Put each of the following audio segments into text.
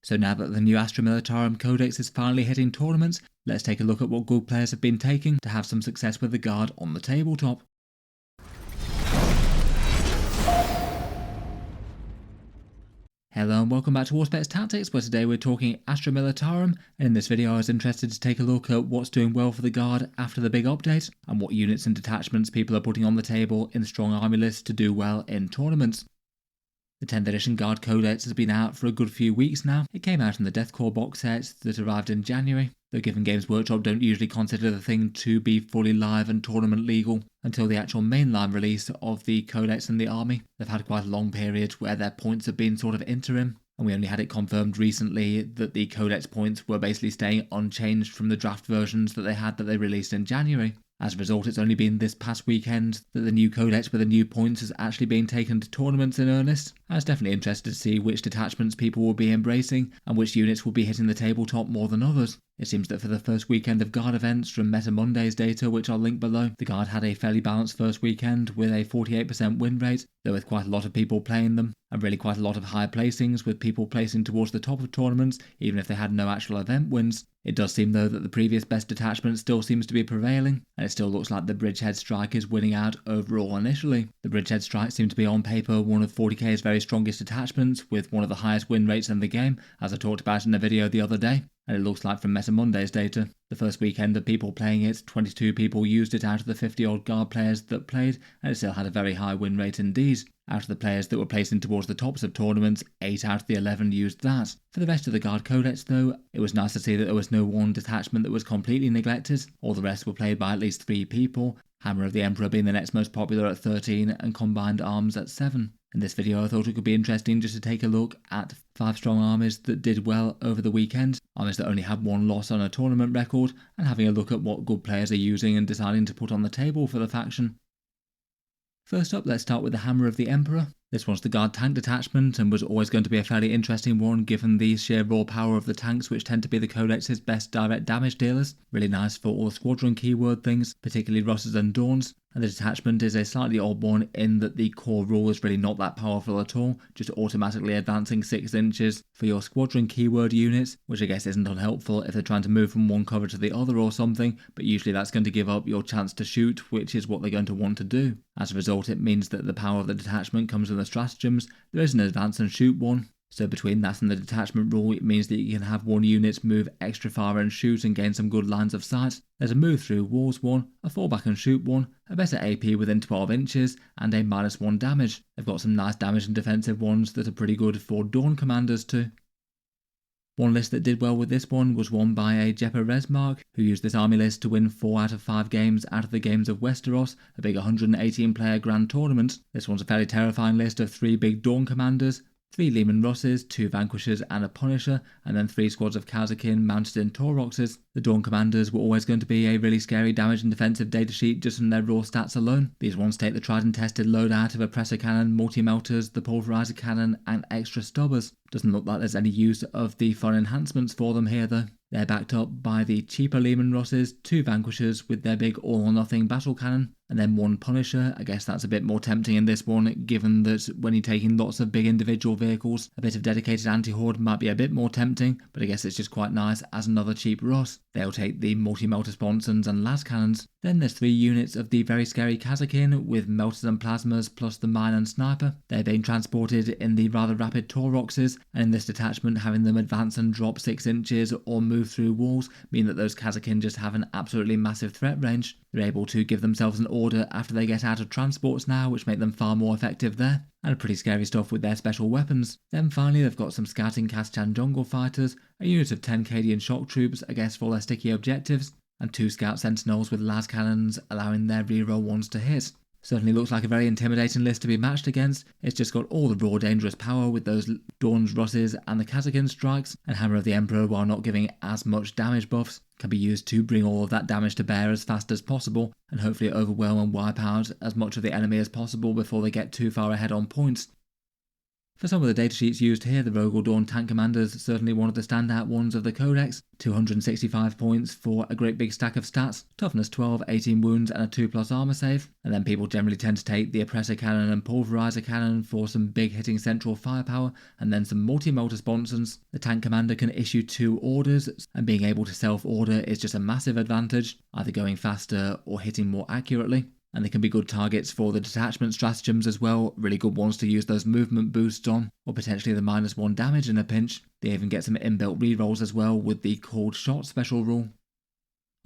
So now that the new Astra Militarum Codex is finally hitting tournaments, let's take a look at what good players have been taking to have some success with the Guard on the tabletop. Hello and welcome back to Auspex Tactics, where today we're talking Astra Militarum, and in this video I was interested to take a look at what's doing well for the Guard after the big update, and what units and detachments people are putting on the table in strong army lists to do well in tournaments. The 10th edition Guard Codex has been out for a good few weeks now. It came out in the Deathcore box set that arrived in January, though given Games Workshop don't usually consider the thing to be fully live and tournament legal until the actual mainline release of the Codex and the army. They've had quite a long period where their points have been sort of interim, and we only had it confirmed recently that the Codex points were basically staying unchanged from the draft versions that they released in January. As a result, it's only been this past weekend that the new Codex with the new points has actually been taken to tournaments in earnest. I was definitely interested to see which detachments people will be embracing and which units will be hitting the tabletop more than others. It seems that for the first weekend of Guard events from Meta Monday's data, which I'll link below, the Guard had a fairly balanced first weekend with a 48% win rate, though with quite a lot of people playing them, and really quite a lot of high placings with people placing towards the top of tournaments even if they had no actual event wins. It does seem though that the previous best detachment still seems to be prevailing, and it still looks like the Bridgehead strike is winning out overall initially. The Bridgehead strike seemed to be on paper one of 40k's very strongest detachments, with one of the highest win rates in the game, as I talked about in a video the other day. And it looks like from Meta Monday's data, the first weekend of people playing it, 22 people used it out of the 50 odd Guard players that played, and it still had a very high win rate indeed. Out of the players that were placing towards the tops of tournaments, 8 out of the 11 used that. For the rest of the Guard Codex though, it was nice to see that there was no one detachment that was completely neglected. All the rest were played by at least 3 people, Hammer of the Emperor being the next most popular at 13 and Combined Arms at 7. In this video I thought it could be interesting just to take a look at 5 strong armies that did well over the weekend, armies that only had 1 loss on a tournament record, and having a look at what good players are using and deciding to put on the table for the faction. First up, let's start with the Hammer of the Emperor. This one's the Guard tank detachment and was always going to be a fairly interesting one given the sheer raw power of the tanks, which tend to be the Codex's best direct damage dealers. Really nice for all the squadron keyword things, particularly Russes and Dorns. And the detachment is a slightly odd one in that the core rule is really not that powerful at all, just automatically advancing 6 inches for your squadron keyword units, which I guess isn't unhelpful if they're trying to move from one cover to the other or something, but usually that's going to give up your chance to shoot, which is what they're going to want to do. As a result, it means that the power of the detachment comes with the stratagems. There is an advance and shoot one. So between that and the detachment rule, it means that you can have one unit move extra far and shoot and gain some good lines of sight. There's a move through walls one, a fall back and shoot one, a better AP within 12 inches, and a -1 damage. They've got some nice damage and defensive ones that are pretty good for Dorn commanders too. One list that did well with this one was won by a Jeppa Resmark, who used this army list to win 4 out of 5 games out of the Games of Westeros, a big 118 player grand tournament. This one's a fairly terrifying list of 3 big Dorn commanders, 3 Leman Russes, 2 Vanquishers and a Punisher, and then 3 squads of Kasrkin mounted in Tauroxes. The Dorn commanders were always going to be a really scary damage and defensive datasheet just from their raw stats alone. These ones take the tried and tested loadout of Oppressor Cannon, Multi-Melters, the Pulverizer Cannon and extra Stubbers. Doesn't look like there's any use of the fun enhancements for them here though. They're backed up by the cheaper Leman Russes, 2 Vanquishers with their big all-or-nothing battle cannon, and then 1 Punisher. I guess that's a bit more tempting in this one, given that when you're taking lots of big individual vehicles, a bit of dedicated anti-horde might be a bit more tempting, but I guess it's just quite nice as another cheap Russ. They'll take the multi-melter sponsons and las cannons. Then there's 3 units of the very scary Kasrkin with melters and plasmas plus the mine and sniper. They're being transported in the rather rapid Tauroxes, and in this detachment having them advance and drop 6 inches or move through walls mean that those Kasrkin just have an absolutely massive threat range. They're able to give themselves an order after they get out of transports now, which make them far more effective there. And pretty scary stuff with their special weapons. Then finally they've got some scouting Kaschan jungle fighters, a unit of 10 Cadian shock troops, I guess for their sticky objectives, and 2 scout sentinels with las cannons allowing their reroll ones to hit. Certainly looks like a very intimidating list to be matched against. It's just got all the raw dangerous power with those Dorns, Russes and the Kasrkin strikes, and Hammer of the Emperor, while not giving as much damage buffs, can be used to bring all of that damage to bear as fast as possible and hopefully overwhelm and wipe out as much of the enemy as possible before they get too far ahead on points. For some of the datasheets used here, the Rogue or Dorn tank commanders is certainly one of the standout ones of the codex. 265 points for a great big stack of stats, toughness 12, 18 wounds and a 2+ armor save. And then people generally tend to take the Oppressor Cannon and Pulverizer Cannon for some big hitting central firepower, and then some multi-motor sponsons. The tank commander can issue 2 orders, and being able to self-order is just a massive advantage, either going faster or hitting more accurately. And they can be good targets for the detachment stratagems as well, really good ones to use those movement boosts on, or potentially the -1 damage in a pinch. They even get some inbuilt rerolls as well with the Cold Shot special rule.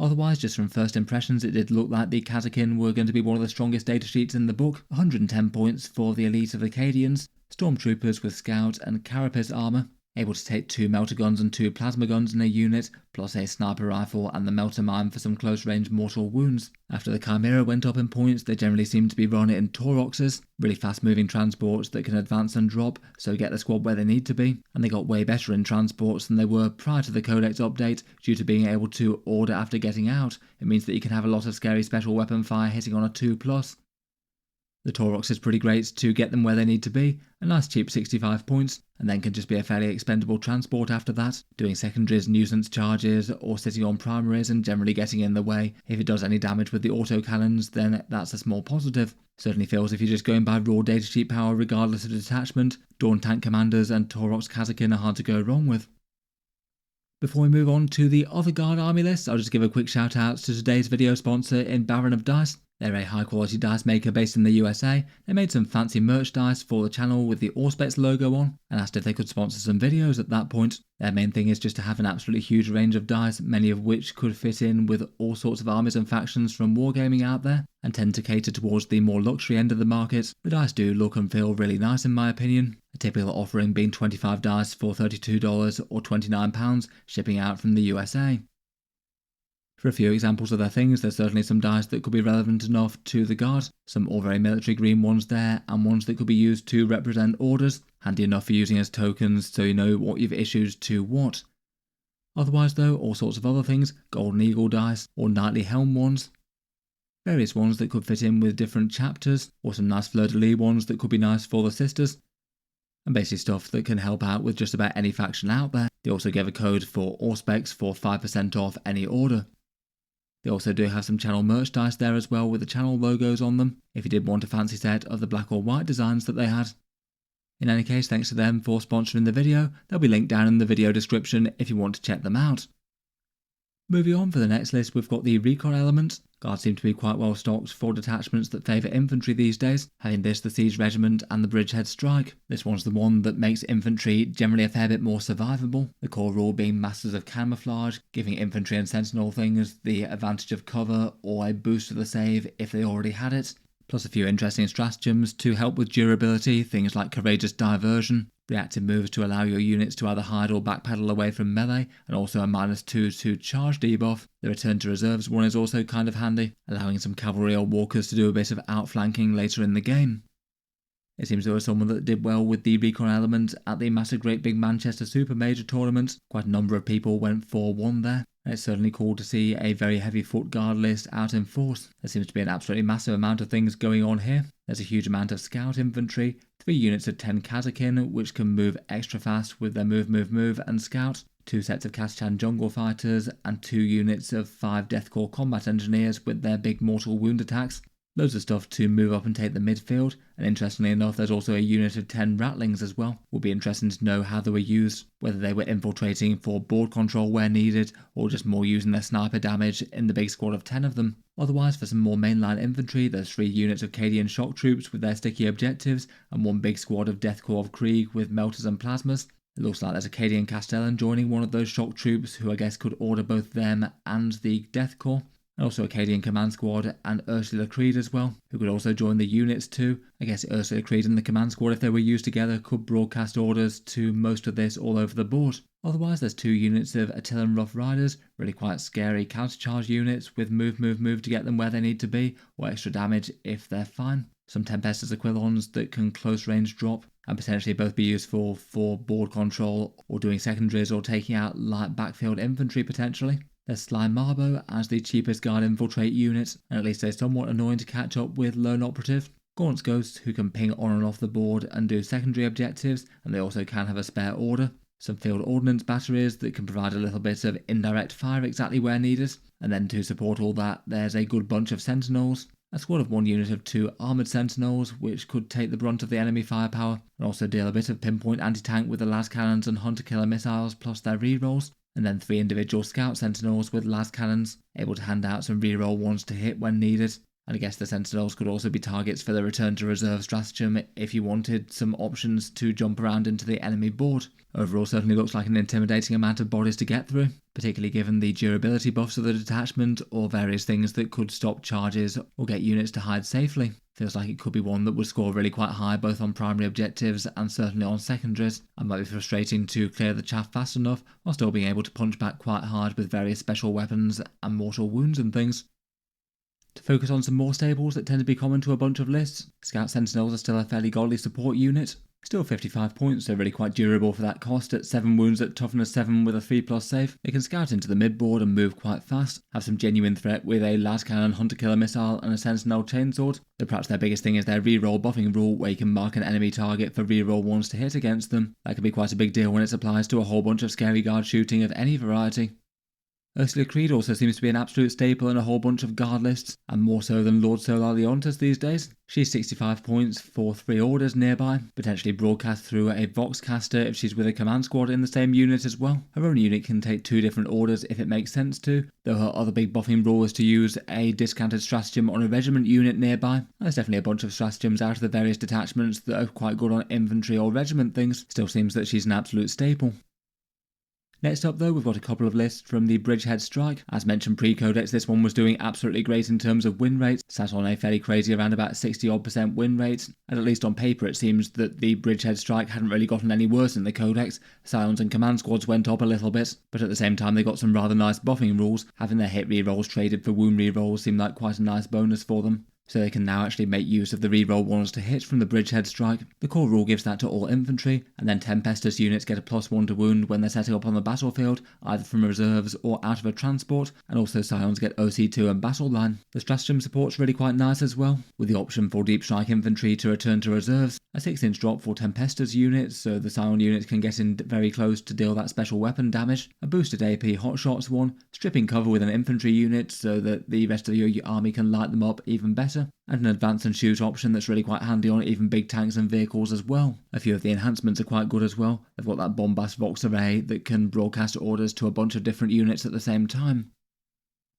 Otherwise, just from first impressions, it did look like the Kasrkin were going to be one of the strongest datasheets in the book. 110 points for the elite of Acadians, Stormtroopers with Scout and Carapace armor, able to take 2 melter guns and 2 plasma guns in a unit, plus a sniper rifle and the melter mine for some close range mortal wounds. After the Chimera went up in points, they generally seem to be run in Tauroxes, really fast moving transports that can advance and drop, so get the squad where they need to be, and they got way better in transports than they were prior to the Codex update due to being able to order after getting out. It means that you can have a lot of scary special weapon fire hitting on a 2+. The Taurox is pretty great to get them where they need to be, a nice cheap 65 points, and then can just be a fairly expendable transport after that, doing secondaries, nuisance charges, or sitting on primaries and generally getting in the way. If it does any damage with the autocannons, then that's a small positive. Certainly feels if you're just going by raw datasheet power regardless of detachment, Dorn tank commanders and Taurox Kasrkin are hard to go wrong with. Before we move on to the other guard army list, I'll just give a quick shout out to today's video sponsor in Baron of Dice. They're a high quality dice maker based in the USA. They made some fancy merch dice for the channel with the Auspex logo on, and asked if they could sponsor some videos at that point. Their main thing is just to have an absolutely huge range of dice, many of which could fit in with all sorts of armies and factions from wargaming out there, and tend to cater towards the more luxury end of the market. The dice do look and feel really nice in my opinion. A typical offering being 25 dice for $32 or £29, shipping out from the USA. For a few examples of their things, there's certainly some dice that could be relevant enough to the guard, some all very military green ones there, and ones that could be used to represent orders, handy enough for using as tokens so you know what you've issued to what. Otherwise though, all sorts of other things, golden eagle dice, or knightly helm ones, various ones that could fit in with different chapters, or some nice fleur-de-lis ones that could be nice for the sisters, and basically stuff that can help out with just about any faction out there. They also give a code for Auspex for 5% off any order. They also do have some channel merch dice there as well with the channel logos on them, if you did want a fancy set of the black or white designs that they had. In any case, thanks to them for sponsoring the video. They'll be linked down in the video description if you want to check them out. Moving on for the next list, we've got the Recon element. Guards seem to be quite well stocked for detachments that favour infantry these days, having this, the Siege Regiment and the Bridgehead Strike. This one's the one that makes infantry generally a fair bit more survivable, the core rule being Masters of Camouflage, giving infantry and Sentinel things the advantage of cover or a boost to the save if they already had it, plus a few interesting stratagems to help with durability, things like Courageous Diversion, reactive moves to allow your units to either hide or backpedal away from melee, and also a -2 to charge debuff. The Return to Reserves one is also kind of handy, allowing some cavalry or walkers to do a bit of outflanking later in the game. It seems there was someone that did well with the Recon element at the massive Great Big Manchester Super Major tournament. Quite a number of people went for one there. And it's certainly cool to see a very heavy foot guard list out in force. There seems to be an absolutely massive amount of things going on here. There's a huge amount of scout infantry, 3 units of 10 Kasrkin which can move extra fast with their move and scout, 2 sets of Kaschan jungle fighters, and 2 units of 5 Deathcore combat engineers with their big mortal wound attacks. Loads of stuff to move up and take the midfield, and interestingly enough there's also a unit of 10 Ratlings as well. Would be interesting to know how they were used, whether they were infiltrating for board control where needed, or just more using their sniper damage in the big squad of 10 of them. Otherwise, for some more mainline infantry, there's 3 units of Cadian shock troops with their sticky objectives, and 1 big squad of Deathcore of Krieg with melters and plasmas. It looks like there's a Cadian Castellan joining one of those shock troops, who I guess could order both them and the Deathcore. And also Acadian Command Squad and Ursula Creed as well, who could also join the units too. I guess Ursula Creed and the Command Squad, if they were used together, could broadcast orders to most of this all over the board. Otherwise, there's 2 units of Attilan Rough Riders, really quite scary countercharge units with move to get them where they need to be, or extra damage if they're fine. Some Tempestus Aquilons that can close range drop, and potentially both be useful for board control or doing secondaries or taking out light backfield infantry potentially. There's Sly Marbo as the cheapest guard infiltrate unit, and at least they're somewhat annoying to catch up with Lone Operative. Gaunt's Ghosts, who can ping on and off the board and do secondary objectives, and they also can have a spare order. Some field ordnance batteries that can provide a little bit of indirect fire exactly where needed. And then to support all that, there's a good bunch of Sentinels. A squad of 1 unit of 2 armoured Sentinels, which could take the brunt of the enemy firepower, and also deal a bit of pinpoint anti-tank with the las cannons and hunter-killer missiles plus their rerolls. And then 3 individual scout Sentinels with las cannons, able to hand out some reroll ones to hit when needed. And I guess the Sentinels could also be targets for the return to reserve stratagem if you wanted some options to jump around into the enemy board. Overall, certainly looks like an intimidating amount of bodies to get through, particularly given the durability buffs of the detachment or various things that could stop charges or get units to hide safely. Feels like it could be one that would score really quite high both on primary objectives and certainly on secondaries, and might be frustrating to clear the chaff fast enough while still being able to punch back quite hard with various special weapons and mortal wounds and things. To focus on some more stables that tend to be common to a bunch of lists, Scout Sentinels are still a fairly godly support unit. Still 55 points, so really quite durable for that cost at 7 wounds at toughness 7 with a 3+ save. It can scout into the mid-board and move quite fast, have some genuine threat with a las cannon, hunter-killer missile and a sentinel chainsword, though perhaps their biggest thing is their reroll buffing rule where you can mark an enemy target for reroll ones to hit against them. That can be quite a big deal when it applies to a whole bunch of scary guard shooting of any variety. Ursula Creed also seems to be an absolute staple in a whole bunch of guard lists, and more so than Lord Solar Leontus these days. She's 65 points for 3 orders nearby, potentially broadcast through a Voxcaster if she's with a command squad in the same unit as well. Her own unit can take 2 different orders if it makes sense to, though her other big buffing rule is to use a discounted stratagem on a regiment unit nearby. There's definitely a bunch of stratagems out of the various detachments that are quite good on infantry or regiment things. Still seems that she's an absolute staple. Next up though, we've got a couple of lists from the Bridgehead strike. As mentioned pre-codex, this one was doing absolutely great in terms of win rates, sat on a fairly crazy around about 60% win rate, and at least on paper it seems that the Bridgehead strike hadn't really gotten any worse in the codex. Scions and command squads went up a little bit, but at the same time they got some rather nice buffing rules. Having their hit rerolls traded for wound rerolls seemed like quite a nice bonus for them. So they can now actually make use of the reroll ones to hit from the Bridgehead strike. The core rule gives that to all infantry, and then Tempestus units get a +1 to wound when they're setting up on the battlefield, either from reserves or out of a transport, and also Scions get OC2 and battle line. The stratagem support's really quite nice as well, with the option for deep strike infantry to return to reserves, a 6-inch drop for Tempestus units, so the Scion units can get in very close to deal that special weapon damage, a boosted AP hotshots one, stripping cover with an infantry unit so that the rest of your army can light them up even better, and an advance and shoot option that's really quite handy on even big tanks and vehicles as well. A few of the enhancements are quite good as well. They've got that bombast Vox array that can broadcast orders to a bunch of different units at the same time.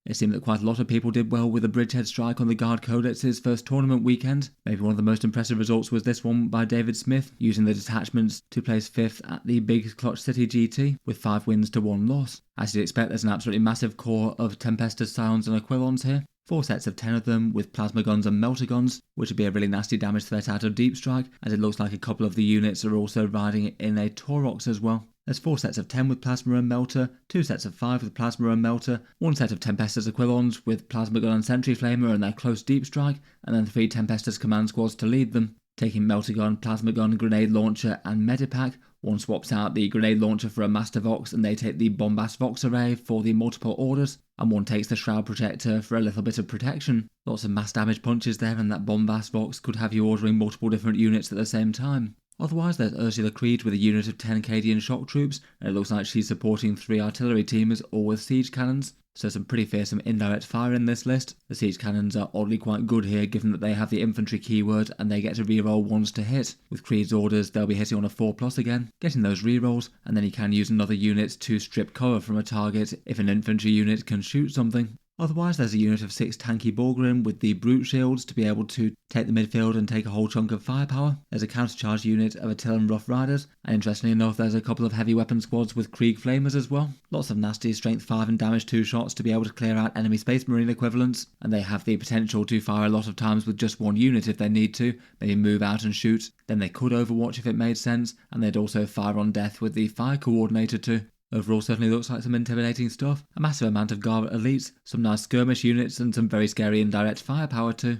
It seemed that quite a lot of people did well with the Bridgehead strike on the Guard Codex's first tournament weekend. Maybe one of the most impressive results was this one by David Smith, using the detachments to place 5th at the Big Clutch City GT, with 5 wins to 1 loss. As you'd expect, there's an absolutely massive core of Tempestus, Scions and Aquilons here. 4 sets of 10 of them with plasma guns and melter guns, which would be a really nasty damage threat out of deep strike, as it looks like a couple of the units are also riding in a Tauroxes as well. There's 4 sets of 10 with plasma and melter, 2 sets of 5 with plasma and melter, 1 set of Tempestus Aquilons with plasma gun and sentry flamer and their close deep strike, and then 3 Tempestus command squads to lead them. Taking melter gun, plasma gun, grenade launcher and medipack, one swaps out the grenade launcher for a Master Vox and they take the Bombast Vox array for the multiple orders, and one takes the Shroud Protector for a little bit of protection. Lots of mass damage punches there, and that Bombast Vox could have you ordering multiple different units at the same time. Otherwise, there's Ursula Creed with a unit of 10 Cadian shock troops, and it looks like she's supporting 3 artillery teamers, all with siege cannons. So some pretty fearsome indirect fire in this list. The siege cannons are oddly quite good here, given that they have the infantry keyword and they get to reroll ones to hit. With Creed's orders, they'll be hitting on a 4+ again, getting those rerolls, and then you can use another unit to strip cover from a target if an infantry unit can shoot something. Otherwise, there's a unit of 6 tanky Borgrim with the brute shields to be able to take the midfield and take a whole chunk of firepower. There's a countercharge unit of Attilan Rough Riders, and interestingly enough, there's a couple of heavy weapon squads with Krieg Flamers as well. Lots of nasty strength 5 and damage 2 shots to be able to clear out enemy Space Marine equivalents, and they have the potential to fire a lot of times with just one unit if they need to, maybe move out and shoot. Then they could overwatch if it made sense, and they'd also fire on death with the fire coordinator too. Overall, certainly looks like some intimidating stuff, a massive amount of Garvet elites, some nice skirmish units, and some very scary indirect firepower too.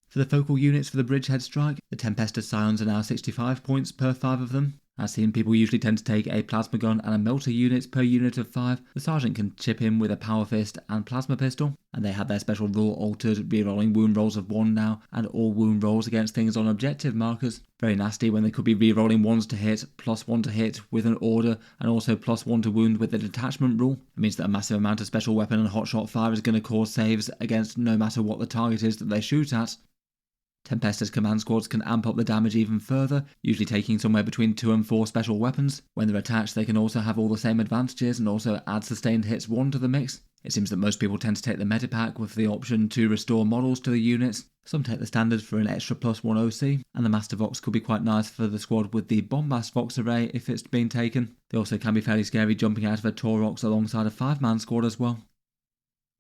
For the focal units for the Bridgehead strike, the Tempestus Scions are now 65 points per 5 of them. As seen, people usually tend to take a plasma gun and a melter unit per unit of 5. The sergeant can chip in with a power fist and plasma pistol, and they have their special rule altered, rerolling wound rolls of 1 now, and all wound rolls against things on objective markers. Very nasty when they could be rerolling 1s to hit, +1 to hit with an order, and also +1 to wound with the detachment rule. It means that a massive amount of special weapon and hotshot fire is going to cause saves against no matter what the target is that they shoot at. Tempestus command squads can amp up the damage even further, usually taking somewhere between 2 and 4 special weapons. When they're attached, they can also have all the same advantages and also add sustained hits 1 to the mix. It seems that most people tend to take the medipack with the option to restore models to the units. Some take the standard for an extra +1 OC, and the Master Vox could be quite nice for the squad with the Bombast Vox array if it's been taken. They also can be fairly scary jumping out of a Taurox alongside a 5-man squad as well.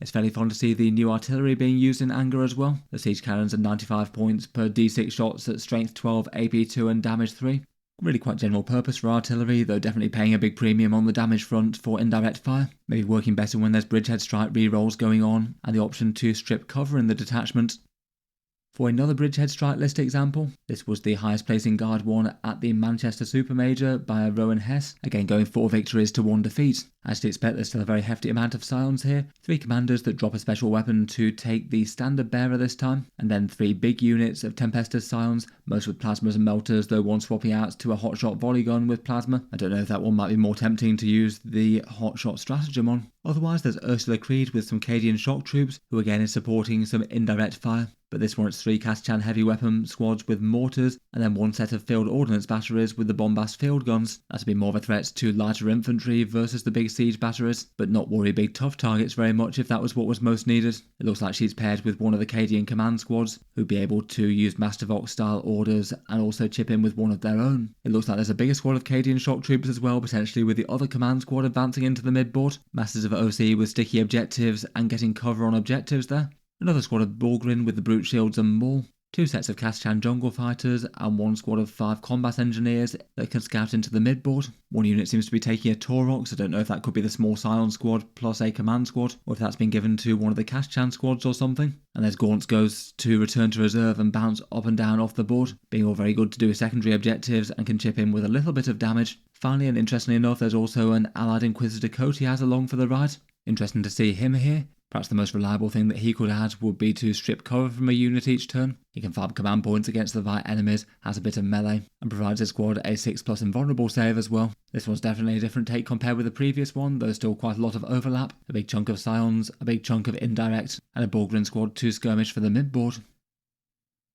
It's fairly fun to see the new artillery being used in anger as well. The siege cannons are 95 points per d6 shots at strength 12, AP 2 and damage 3. Really quite general purpose for artillery, though definitely paying a big premium on the damage front for indirect fire. Maybe working better when there's Bridgehead strike rerolls going on, and the option to strip cover in the detachment. For another Bridgehead strike list example, this was the highest placing guard one at the Manchester Super Major by Rowan Hess, again going 4 victories to 1 defeat. As you'd expect, there's still a very hefty amount of scions here. 3 commanders that drop a special weapon to take the standard bearer this time, and then 3 big units of Tempestus scions, most with plasmas and melters, though one swapping out to a hotshot volley gun with plasma. I don't know if that one might be more tempting to use the hotshot stratagem on. Otherwise, there's Ursula Creed with some Cadian shock troops, who again is supporting some indirect fire. But this one it's 3 Kasrkin heavy weapon squads with mortars, and then 1 set of field ordnance batteries with the bombast field guns. That'd be more of a threat to lighter infantry versus the big siege batteries, but not worry big tough targets very much if that was what was most needed. It looks like she's paired with one of the Cadian command squads, who'd be able to use Master Vox style orders and also chip in with one of their own. It looks like there's a bigger squad of Cadian shock troops as well, potentially with the other command squad advancing into the midboard. Masters of OC with sticky objectives and getting cover on objectives there. Another squad of Bulgrin with the brute shields and maul. 2 sets of Kasrkin jungle fighters and 1 squad of 5 combat engineers that can scout into the midboard. 1 unit seems to be taking a Taurox. I don't know if that could be the small Scion squad plus a command squad, or if that's been given to one of the Kasrkin squads or something. And there's Gaunt's goes to return to reserve and bounce up and down off the board, being all very good to do secondary objectives and can chip in with a little bit of damage. Finally, and interestingly enough, there's also an allied Inquisitor Kotiaz along for the ride. Interesting to see him here. Perhaps the most reliable thing that he could add would be to strip cover from a unit each turn. He can farm command points against the right enemies, has a bit of melee, and provides his squad a 6+ invulnerable save as well. This one's definitely a different take compared with the previous one, though still quite a lot of overlap. A big chunk of scions, a big chunk of indirect, and a Bulgrin squad to skirmish for the midboard.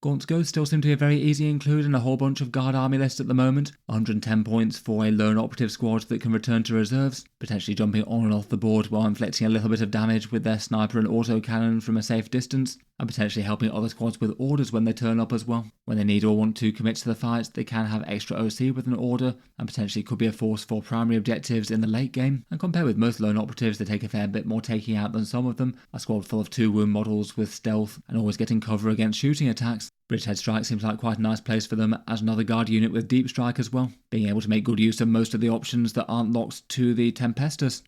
Gaunt's Ghosts still seem to be a very easy include in a whole bunch of guard army lists at the moment. 110 points for a lone operative squad that can return to reserves, potentially jumping on and off the board while inflicting a little bit of damage with their sniper and autocannon from a safe distance, and potentially helping other squads with orders when they turn up as well. When they need or want to commit to the fight, they can have extra OC with an order, and potentially could be a force for primary objectives in the late game. And compared with most lone operatives, they take a fair bit more taking out than some of them. A squad full of 2 wound models with stealth and always getting cover against shooting attacks. Bridgehead Strike seems like quite a nice place for them as another guard unit with deep strike as well, being able to make good use of most of the options that aren't locked to the Tempestus.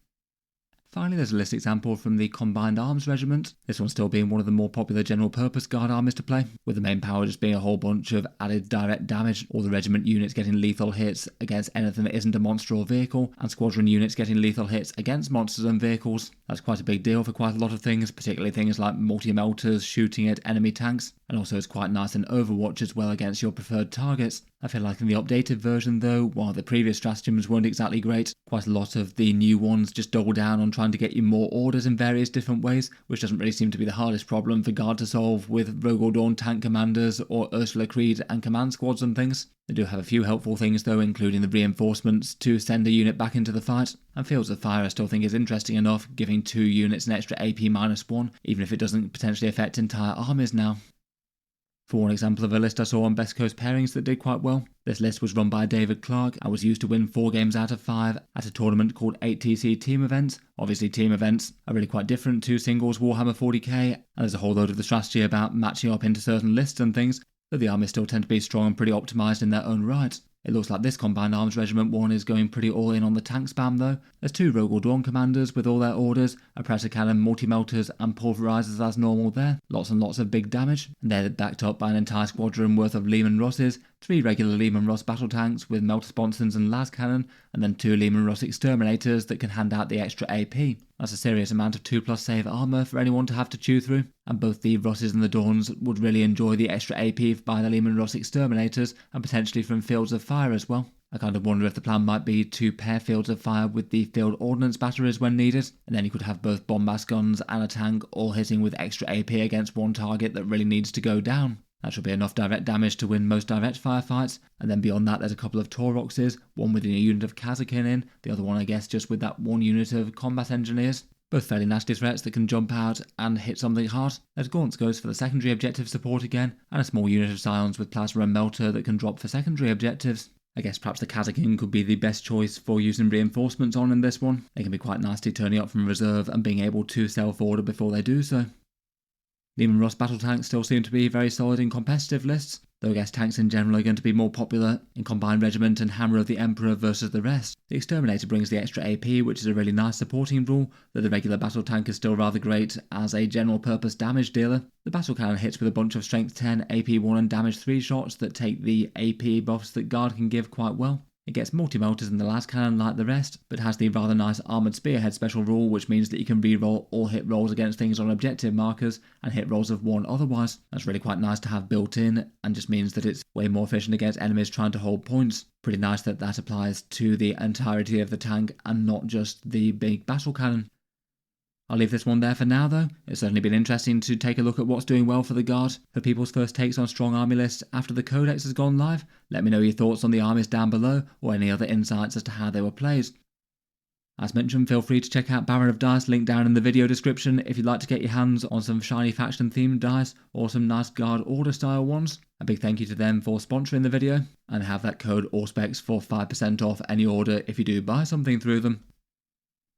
Finally, there's a list example from the Combined Arms Regiment, this one still being one of the more popular general purpose guard armies to play, with the main power just being a whole bunch of added direct damage, all the regiment units getting lethal hits against anything that isn't a monster or vehicle, and squadron units getting lethal hits against monsters and vehicles. That's quite a big deal for quite a lot of things, particularly things like multi-melters shooting at enemy tanks, and also it's quite nice in Overwatch as well against your preferred targets. I feel like in the updated version though, while the previous stratagems weren't exactly great, quite a lot of the new ones just double down on trying to get you more orders in various different ways, which doesn't really seem to be the hardest problem for guard to solve with Rogue Dorn tank commanders or Ursula Creed and command squads and things. They do have a few helpful things though, including the reinforcements to send a unit back into the fight, and Fields of Fire I still think is interesting enough, giving 2 units an extra AP -1, even if it doesn't potentially affect entire armies now. For one example of a list I saw on Best Coast Pairings that did quite well, this list was run by David Clark and was used to win 4 games out of 5 at a tournament called 8TC Team Events. Obviously team events are really quite different to singles Warhammer 40k, and there's a whole load of the strategy about matching up into certain lists and things, but the armies still tend to be strong and pretty optimised in their own right. It looks like this Combined Arms Regiment one is going pretty all in on the tank spam though. There's 2 Rogue Dorn commanders with all their orders, a pressure cannon, multi-melters and pulverizers as normal there. Lots and lots of big damage. And they're backed up by an entire squadron worth of Leman Russes, 3 regular Leman Russ battle tanks with melter sponsons and las cannon, and then 2 Leman Russ exterminators that can hand out the extra AP. That's a serious amount of 2+ save armour for anyone to have to chew through, and both the Russes and the Dorns would really enjoy the extra AP by the Leman Russ exterminators, and potentially from fields of fire as well. I kind of wonder if the plan might be to pair fields of fire with the field ordnance batteries when needed, and then you could have both bombast guns and a tank all hitting with extra AP against one target that really needs to go down. That should be enough direct damage to win most direct firefights, and then beyond that there's a couple of Tauroxes, one with a unit of Kasrkin in, the other one I guess just with that one unit of combat engineers. Both fairly nasty threats that can jump out and hit something hard. As Gaunts goes for the secondary objective support again, and a small unit of Scions with Plasma and Melter that can drop for secondary objectives. I guess perhaps the Kasrkin could be the best choice for using reinforcements on in this one. They can be quite nasty turning up from reserve and being able to self-order before they do so. Leman Russ battle tanks still seem to be very solid in competitive lists, though I guess tanks in general are going to be more popular in Combined Regiment and Hammer of the Emperor versus the rest. The Exterminator brings the extra AP, which is a really nice supporting rule, though the regular battle tank is still rather great as a general purpose damage dealer. The battle cannon hits with a bunch of strength 10, AP 1 and damage 3 shots that take the AP buffs that guard can give quite well. It gets multi-melters in the las cannon like the rest, but has the rather nice armoured spearhead special rule, which means that you can re-roll all hit rolls against things on objective markers and hit rolls of 1 otherwise. That's really quite nice to have built in, and just means that it's way more efficient against enemies trying to hold points. Pretty nice that that applies to the entirety of the tank and not just the big battle cannon. I'll leave this one there for now though. It's certainly been interesting to take a look at what's doing well for the Guard. For people's first takes on strong army lists after the Codex has gone live, let me know your thoughts on the armies down below or any other insights as to how they were played. As mentioned, feel free to check out Baron of Dice, link down in the video description if you'd like to get your hands on some shiny faction themed dice or some nice Guard order style ones. A big thank you to them for sponsoring the video, and have that code Auspex for 5% off any order if you do buy something through them.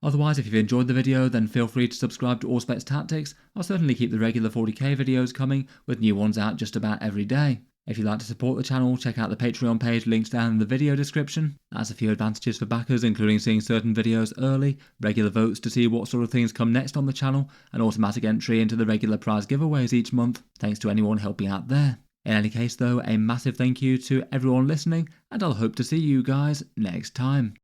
Otherwise, if you've enjoyed the video, then feel free to subscribe to Auspex Tactics. I'll certainly keep the regular 40k videos coming, with new ones out just about every day. If you'd like to support the channel, check out the Patreon page linked down in the video description. That's a few advantages for backers, including seeing certain videos early, regular votes to see what sort of things come next on the channel, and automatic entry into the regular prize giveaways each month, thanks to anyone helping out there. In any case though, a massive thank you to everyone listening, and I'll hope to see you guys next time.